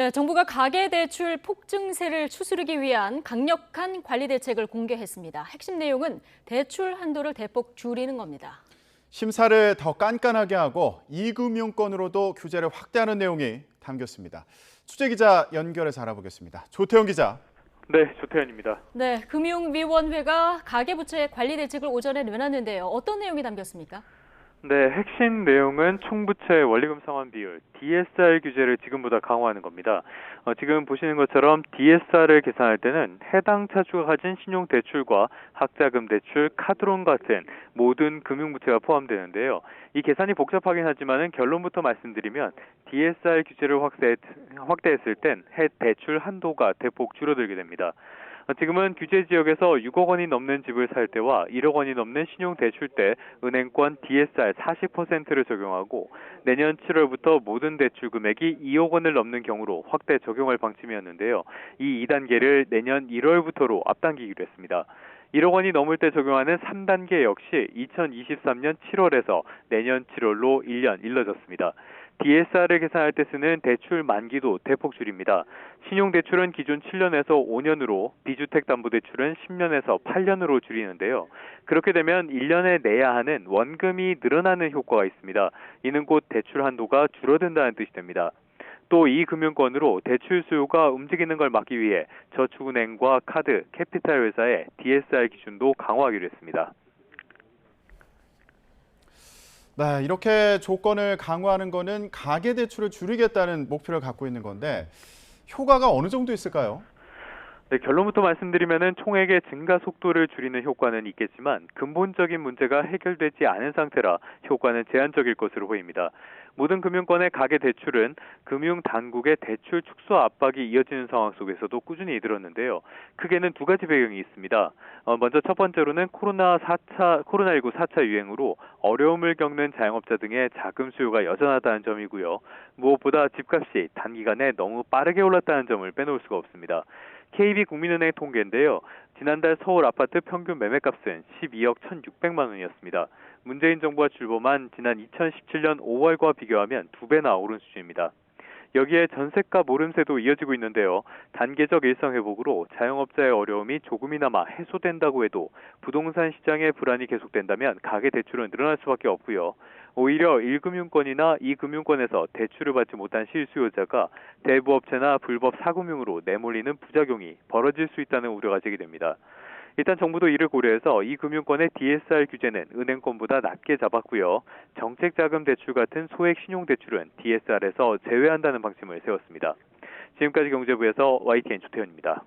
네, 정부가 가계대출 폭증세를 추스르기 위한 강력한 관리 대책을 공개했습니다. 핵심 내용은 대출 한도를 대폭 줄이는 겁니다. 심사를 더 깐깐하게 하고 이금융권으로도 규제를 확대하는 내용이 담겼습니다. 취재기자 연결해서 알아보겠습니다. 조태영 기자. 네, 조태현입니다. 네, 금융위원회가 가계부채 관리 대책을 오전에 내놨는데요. 어떤 내용이 담겼습니까? 네, 핵심 내용은 총부채 원리금 상환 비율 DSR 규제를 지금보다 강화하는 겁니다. 지금 보시는 것처럼 DSR을 계산할 때는 해당 차주가 가진 신용대출과 학자금 대출, 카드론 같은 모든 금융부채가 포함되는데요. 이 계산이 복잡하긴 하지만은 결론부터 말씀드리면 DSR 규제를 확대했을 땐 대출 한도가 대폭 줄어들게 됩니다. 지금은 규제 지역에서 6억 원이 넘는 집을 살 때와 1억 원이 넘는 신용 대출 때 은행권 DSR 40%를 적용하고 내년 7월부터 모든 대출 금액이 2억 원을 넘는 경우로 확대 적용할 방침이었는데요. 이 2단계를 내년 1월부터로 앞당기기로 했습니다. 1억 원이 넘을 때 적용하는 3단계 역시 2023년 7월에서 내년 7월로 1년 일러졌습니다. DSR을 계산할 때 쓰는 대출 만기도 대폭 줄입니다. 신용대출은 기존 7년에서 5년으로, 비주택담보대출은 10년에서 8년으로 줄이는데요. 그렇게 되면 1년에 내야 하는 원금이 늘어나는 효과가 있습니다. 이는 곧 대출 한도가 줄어든다는 뜻이 됩니다. 또 이 금융권으로 대출 수요가 움직이는 걸 막기 위해 저축은행과 카드, 캐피탈 회사의 DSR 기준도 강화하기로 했습니다. 네, 이렇게 조건을 강화하는 거는 가계대출을 줄이겠다는 목표를 갖고 있는 건데 효과가 어느 정도 있을까요? 네, 결론부터 말씀드리면은 총액의 증가 속도를 줄이는 효과는 있겠지만 근본적인 문제가 해결되지 않은 상태라 효과는 제한적일 것으로 보입니다. 모든 금융권의 가계 대출은 금융 당국의 대출 축소 압박이 이어지는 상황 속에서도 꾸준히 늘었는데요. 크게는 두 가지 배경이 있습니다. 먼저 첫 번째로는 코로나19 4차 유행으로 어려움을 겪는 자영업자 등의 자금 수요가 여전하다는 점이고요. 무엇보다 집값이 단기간에 너무 빠르게 올랐다는 점을 빼놓을 수가 없습니다. KB국민은행 통계인데요. 지난달 서울 아파트 평균 매매값은 12억 1,600만 원이었습니다. 문재인 정부가 출범한 지난 2017년 5월과 비교하면 2배나 오른 수준입니다. 여기에 전세값 오름세도 이어지고 있는데요. 단계적 일상 회복으로 자영업자의 어려움이 조금이나마 해소된다고 해도 부동산 시장의 불안이 계속된다면 가계대출은 늘어날 수밖에 없고요. 오히려 1금융권이나 2금융권에서 대출을 받지 못한 실수요자가 대부업체나 불법 사금융으로 내몰리는 부작용이 벌어질 수 있다는 우려가 제기됩니다. 일단 정부도 이를 고려해서 이 금융권의 DSR 규제는 은행권보다 낮게 잡았고요. 정책자금 대출 같은 소액 신용대출은 DSR에서 제외한다는 방침을 세웠습니다. 지금까지 경제부에서 YTN 조태현입니다.